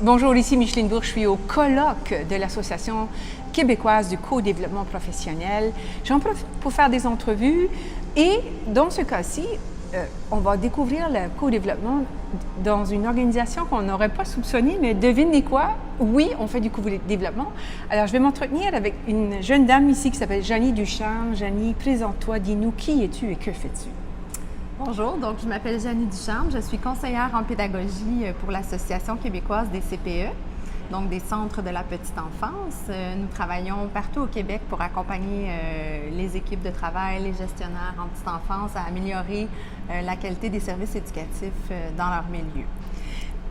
Bonjour, ici Micheline Bourg, je suis au colloque de l'Association québécoise du co-développement professionnel. J'en profite pour faire des entrevues et dans ce cas-ci, on va découvrir le co-développement dans une organisation qu'on n'aurait pas soupçonnée, mais devinez quoi? Oui, on fait du co-développement. Alors, je vais m'entretenir avec une jeune dame ici qui s'appelle Janie Ducharme. Janie, présente-toi, dis-nous qui es-tu et que fais-tu? Bonjour, donc je m'appelle Janie Ducharme, je suis conseillère en pédagogie pour l'Association québécoise des CPE, donc des centres de la petite enfance. Nous travaillons partout au Québec pour accompagner les équipes de travail, les gestionnaires en petite enfance à améliorer la qualité des services éducatifs dans leur milieu.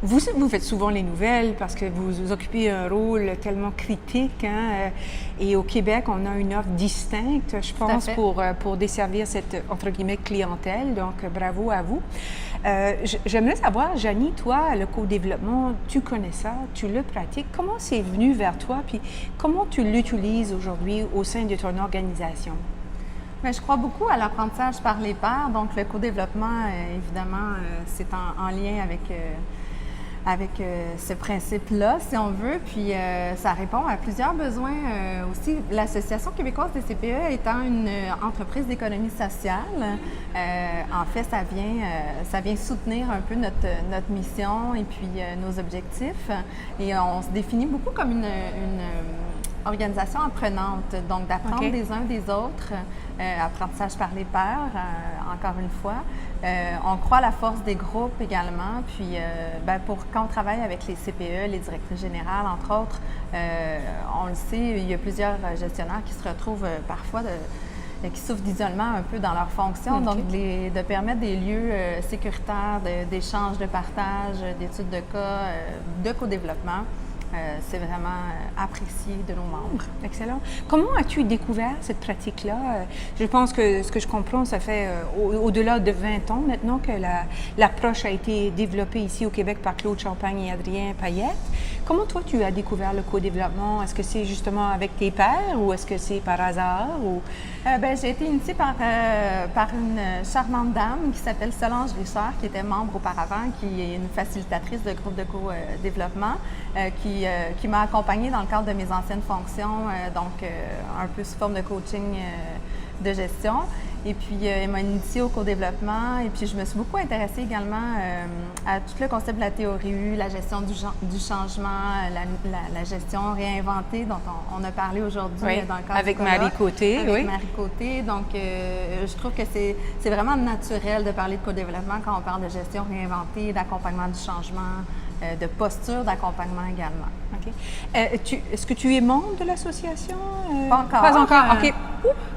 Vous faites souvent les nouvelles parce que vous occupez un rôle tellement critique. Et au Québec, on a une offre distincte, je pense, pour desservir cette, entre guillemets, clientèle. Donc, bravo à vous. J'aimerais savoir, Janie, toi, le co-développement, tu connais ça, tu le pratiques. Comment c'est venu vers toi? Puis comment tu l'utilises aujourd'hui au sein de ton organisation? Bien, je crois beaucoup à l'apprentissage par les pairs. Donc, le co-développement, évidemment, c'est en lien avec ce principe-là, si on veut, puis ça répond à plusieurs besoins aussi. L'Association québécoise des CPE étant une entreprise d'économie sociale, en fait, ça vient soutenir un peu notre mission et puis nos objectifs. Et on se définit beaucoup comme une organisation apprenante, donc d'apprendre des uns des autres, apprentissage par les pairs, encore une fois. On croit à la force des groupes également, puis quand on travaille avec les CPE, les directrices générales, entre autres, on le sait, il y a plusieurs gestionnaires qui se retrouvent parfois qui souffrent d'isolement un peu dans leur fonction, donc de permettre des lieux sécuritaires, d'échange, de partage, d'études de cas, de co-développement. C'est vraiment apprécié de nos membres. Excellent. Comment as-tu découvert cette pratique-là? Je pense que ce que je comprends, ça fait au-delà de 20 ans maintenant que l'approche a été développée ici au Québec par Claude Champagne et Adrien Payette. Comment toi, tu as découvert le co-développement? Est-ce que c'est justement avec tes pairs ou est-ce que c'est par hasard? J'ai été initiée par une charmante dame qui s'appelle Solange Richard, qui était membre auparavant, qui est une facilitatrice de groupe de co-développement, qui m'a accompagnée dans le cadre de mes anciennes fonctions, un peu sous forme de coaching de gestion. Et puis, elle m'a initiée au co-développement. Et puis, je me suis beaucoup intéressée également à tout le concept de la théorie U, la gestion du changement, la gestion réinventée dont on a parlé aujourd'hui dans le cadre avec du colloque. Marie Côté. Avec Marie Côté. Donc, je trouve que c'est vraiment naturel de parler de co-développement quand on parle de gestion réinventée, d'accompagnement du changement, de posture d'accompagnement également. OK. Est-ce que tu es membre de l'association? Pas encore. Pas encore. OK.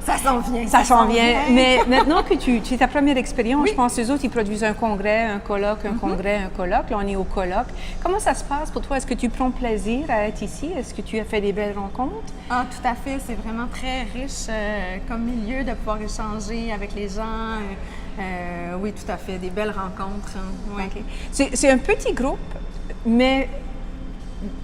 Ça s'en vient. Ça s'en vient. Mais maintenant que c'est ta première expérience, je pense que les autres, ils produisent un congrès, un colloque, un congrès, un colloque. Là, on est au colloque. Comment ça se passe pour toi? Est-ce que tu prends plaisir à être ici? Est-ce que tu as fait des belles rencontres? Ah, tout à fait. C'est vraiment très riche comme milieu de pouvoir échanger avec les gens. Oui, tout à fait. Des belles rencontres. Ouais. Okay. C'est un petit groupe, mais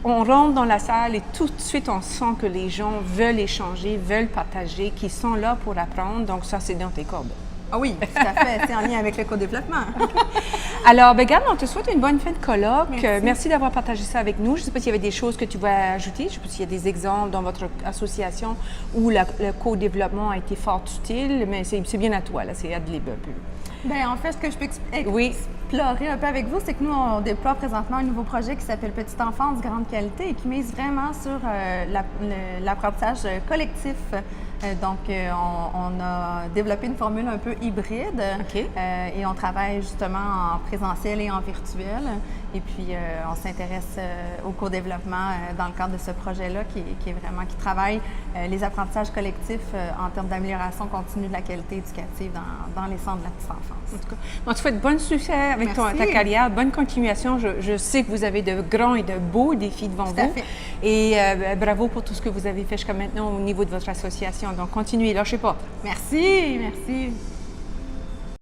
on rentre dans la salle et tout de suite, on sent que les gens veulent échanger, veulent partager, qu'ils sont là pour apprendre. Donc ça, c'est dans tes cordes. Ah oui, tout à fait. C'est en lien avec le co-développement. Alors, regarde, on te souhaite une bonne fin de colloque. Merci d'avoir partagé ça avec nous. Je ne sais pas s'il y avait des choses que tu veux ajouter. Je ne sais pas s'il y a des exemples dans votre association où le co-développement a été fort utile, mais c'est bien à toi, là. C'est ad lib un peu. Bien, en fait, ce que je peux explorer un peu avec vous, c'est que nous, on déploie présentement un nouveau projet qui s'appelle Petite enfance, grande qualité et qui mise vraiment sur l'apprentissage collectif. On a développé une formule un peu hybride et on travaille justement en présentiel et en virtuel. Et puis, on s'intéresse au co-développement dans le cadre de ce projet-là qui travaille les apprentissages collectifs en termes d'amélioration continue de la qualité éducative dans les centres de la petite enfance. En tout cas, on te souhaite bon succès avec ta carrière, bonne continuation. Je sais que vous avez de grands et de beaux défis devant vous. Et bravo pour tout ce que vous avez fait jusqu'à maintenant au niveau de votre association. Donc, continuez, lâchez pas. Merci, merci.